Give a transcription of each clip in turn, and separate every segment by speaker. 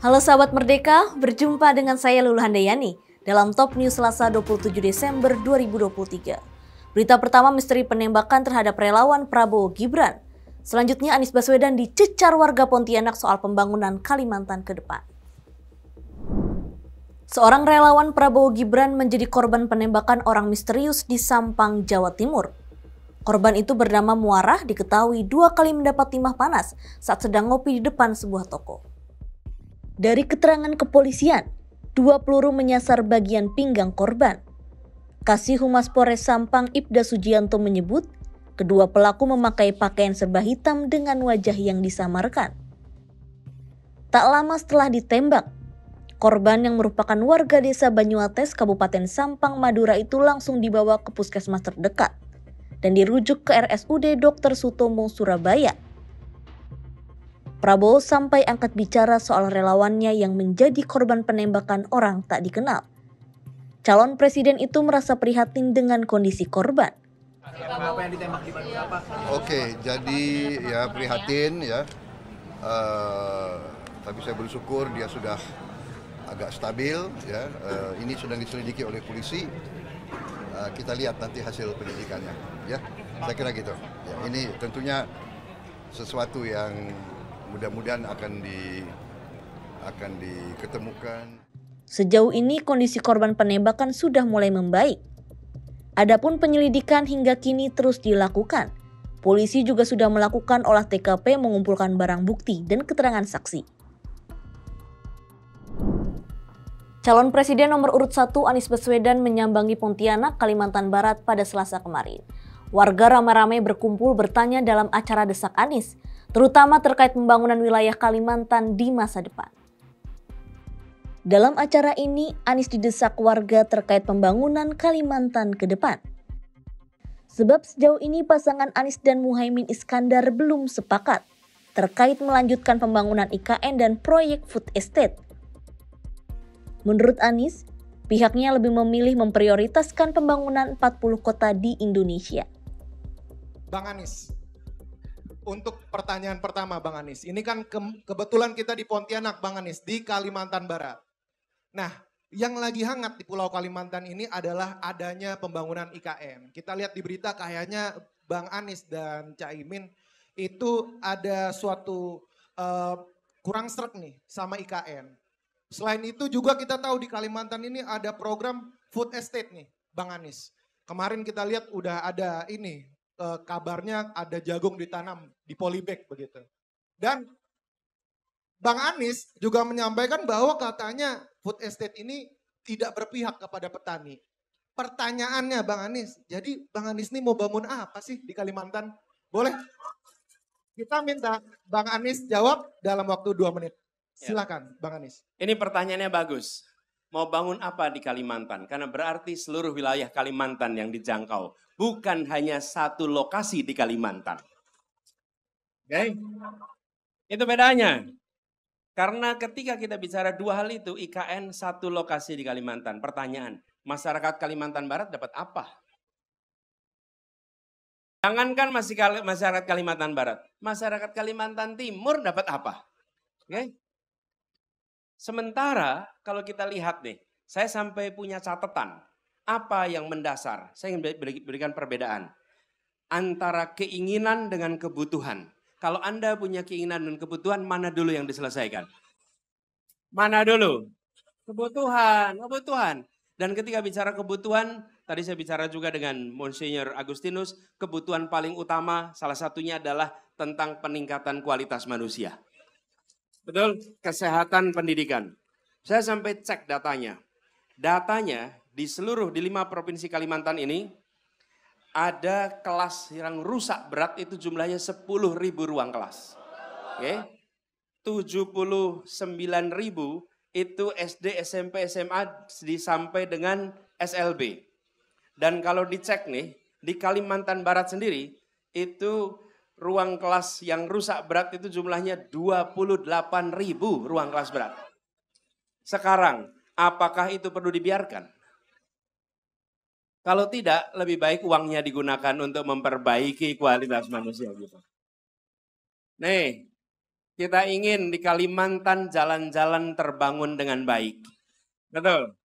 Speaker 1: Halo sahabat Merdeka, berjumpa dengan saya Lulu Handayani dalam Top News Selasa 27 Desember 2023. Berita pertama, misteri penembakan terhadap relawan Prabowo Gibran. Selanjutnya, Anies Baswedan dicecar warga Pontianak soal pembangunan Kalimantan ke depan. Seorang relawan Prabowo Gibran menjadi korban penembakan orang misterius di Sampang, Jawa Timur. Korban itu bernama Muarah, diketahui 2 kali mendapat timah panas saat sedang ngopi di depan sebuah toko. Dari keterangan kepolisian, 2 peluru menyasar bagian pinggang korban. Kasih Humas Polres Sampang Ibda Sujianto menyebut, kedua pelaku memakai pakaian serba hitam dengan wajah yang disamarkan. Tak lama setelah ditembak, korban yang merupakan warga desa Banyuates, Kabupaten Sampang, Madura itu langsung dibawa ke puskesmas terdekat dan dirujuk ke RSUD Dr. Sutomo, Surabaya. Prabowo sampai angkat bicara soal relawannya yang menjadi korban penembakan orang tak dikenal. Calon presiden itu merasa prihatin dengan kondisi korban.
Speaker 2: Apa yang ditembak di apa?
Speaker 3: Oke, jadi ya prihatin ya. Tapi saya bersyukur dia sudah agak stabil ya. Ini sedang diselidiki oleh polisi. Kita lihat nanti hasil penyidikannya ya. Saya kira gitu. Ya, ini tentunya sesuatu yang mudah-mudahan akan diketemukan.
Speaker 1: Sejauh ini kondisi korban penembakan sudah mulai membaik. Adapun penyelidikan hingga kini terus dilakukan. Polisi juga sudah melakukan olah TKP, mengumpulkan barang bukti dan keterangan saksi. Calon Presiden nomor urut 1 Anies Baswedan menyambangi Pontianak, Kalimantan Barat pada Selasa kemarin. Warga ramai-ramai berkumpul bertanya dalam acara Desak Anies, terutama terkait pembangunan wilayah Kalimantan di masa depan. Dalam acara ini, Anies didesak warga terkait pembangunan Kalimantan ke depan. Sebab sejauh ini pasangan Anies dan Muhaimin Iskandar belum sepakat terkait melanjutkan pembangunan IKN dan proyek food estate. Menurut Anies, pihaknya lebih memilih memprioritaskan pembangunan 40 kota di Indonesia.
Speaker 2: Bang Anies, untuk pertanyaan pertama Bang Anies, ini kan kebetulan kita di Pontianak Bang Anies, di Kalimantan Barat. Nah, yang lagi hangat di Pulau Kalimantan ini adalah adanya pembangunan IKN. Kita lihat di berita kayaknya Bang Anies dan Caimin itu ada suatu kurang sreg nih sama IKN. Selain itu juga kita tahu di Kalimantan ini ada program food estate nih Bang Anies. Kemarin kita lihat udah ada ini, kabarnya ada jagung ditanam di polybag begitu. Dan Bang Anies juga menyampaikan bahwa katanya food estate ini tidak berpihak kepada petani. Pertanyaannya Bang Anies, jadi Bang Anies ini mau bangun apa sih di Kalimantan? Boleh? Kita minta Bang Anies jawab dalam waktu 2 menit. Silakan Bang Anies.
Speaker 4: Ini pertanyaannya bagus. Mau bangun apa di Kalimantan? Karena berarti seluruh wilayah Kalimantan yang dijangkau. Bukan hanya satu lokasi di Kalimantan. Oke? Itu bedanya. Karena ketika kita bicara 2 hal itu, IKN satu lokasi di Kalimantan. Pertanyaan, masyarakat Kalimantan Barat dapat apa? Jangankan masyarakat Kalimantan Barat. Masyarakat Kalimantan Timur dapat apa? Oke? Sementara kalau kita lihat nih, saya sampai punya catatan. Apa yang mendasar? Saya ingin berikan perbedaan. Antara keinginan dengan kebutuhan. Kalau Anda punya keinginan dan kebutuhan, mana dulu yang diselesaikan? Mana dulu? Kebutuhan. Dan ketika bicara kebutuhan, tadi saya bicara juga dengan Monsignor Agustinus, kebutuhan paling utama salah satunya adalah tentang peningkatan kualitas manusia. Betul, kesehatan pendidikan. Saya sampai cek datanya. Datanya di 5 provinsi Kalimantan ini, ada kelas yang rusak berat itu jumlahnya 10.000 ruang kelas. Oke. 79.000 itu SD, SMP, SMA sampai dengan SLB. Dan kalau dicek nih, di Kalimantan Barat sendiri, itu ruang kelas yang rusak berat itu jumlahnya 28.000 ruang kelas berat. Sekarang, apakah itu perlu dibiarkan? Kalau tidak, lebih baik uangnya digunakan untuk memperbaiki kualitas manusia gitu. Nih, Kita ingin di Kalimantan jalan-jalan terbangun dengan baik. Betul.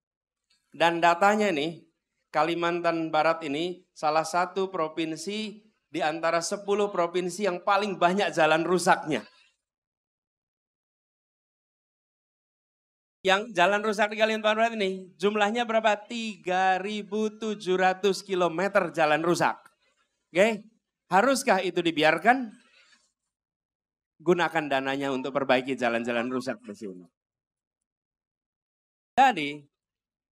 Speaker 4: Dan datanya nih, Kalimantan Barat ini salah satu provinsi di antara 10 provinsi yang paling banyak jalan rusaknya. Yang jalan rusak di Kalimantan Barat ini jumlahnya berapa? 3.700 km jalan rusak. Oke, haruskah itu dibiarkan? Gunakan dananya untuk perbaiki jalan-jalan rusak di sini. Jadi,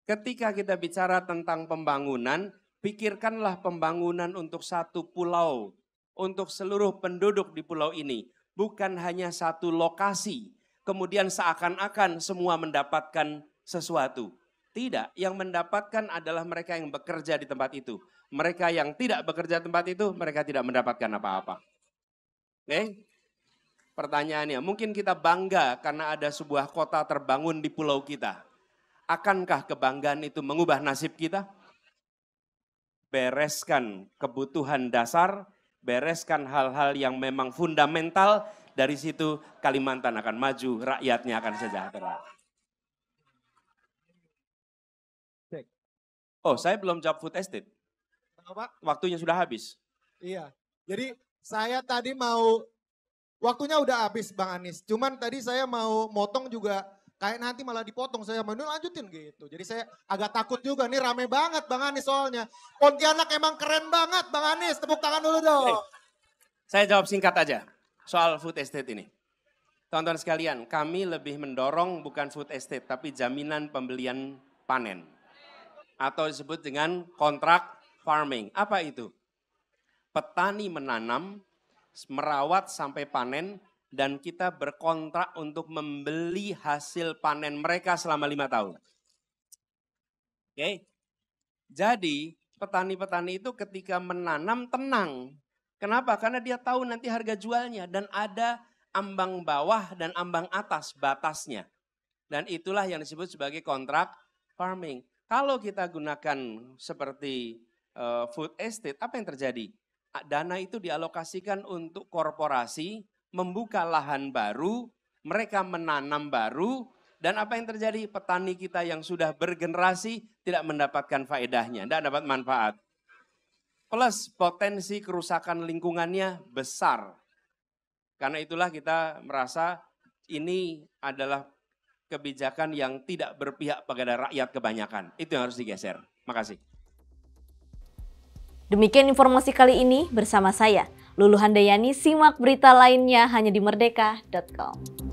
Speaker 4: ketika kita bicara tentang pembangunan, pikirkanlah pembangunan untuk satu pulau, untuk seluruh penduduk di pulau ini. Bukan hanya satu lokasi, kemudian seakan-akan semua mendapatkan sesuatu. Tidak, yang mendapatkan adalah mereka yang bekerja di tempat itu. Mereka yang tidak bekerja di tempat itu, mereka tidak mendapatkan apa-apa. Oke? Pertanyaannya, mungkin kita bangga karena ada sebuah kota terbangun di pulau kita. Akankah kebanggaan itu mengubah nasib kita? Bereskan kebutuhan dasar, bereskan hal-hal yang memang fundamental. Dari situ Kalimantan akan maju, rakyatnya akan sejahtera. Oh, saya belum jawab food estate.
Speaker 2: Apa?
Speaker 4: Waktunya sudah habis.
Speaker 2: Iya, jadi saya tadi mau, waktunya udah habis Bang Anies. Cuman tadi saya mau motong juga, kayak nanti malah dipotong, saya mau lanjutin gitu. Jadi saya agak takut juga, nih rame banget Bang Anies soalnya. Pontianak emang keren banget Bang Anies, tepuk tangan dulu dong.
Speaker 4: Saya jawab singkat aja. Soal food estate ini. Teman-teman sekalian, kami lebih mendorong bukan food estate, tapi jaminan pembelian panen. Atau disebut dengan kontrak farming. Apa itu? Petani menanam, merawat sampai panen, dan kita berkontrak untuk membeli hasil panen mereka selama 5 tahun. Oke? Jadi, petani-petani itu ketika menanam tenang. Kenapa? Karena dia tahu nanti harga jualnya dan ada ambang bawah dan ambang atas batasnya. Dan itulah yang disebut sebagai kontrak farming. Kalau kita gunakan seperti food estate, apa yang terjadi? Dana itu dialokasikan untuk korporasi, membuka lahan baru, mereka menanam baru, dan apa yang terjadi? Petani kita yang sudah bergenerasi tidak mendapatkan faedahnya, tidak dapat manfaat. Plus potensi kerusakan lingkungannya besar. Karena itulah kita merasa ini adalah kebijakan yang tidak berpihak pada rakyat kebanyakan. Itu yang harus digeser. Makasih.
Speaker 1: Demikian informasi kali ini bersama saya, Lulu Handayani. Simak berita lainnya hanya di merdeka.com.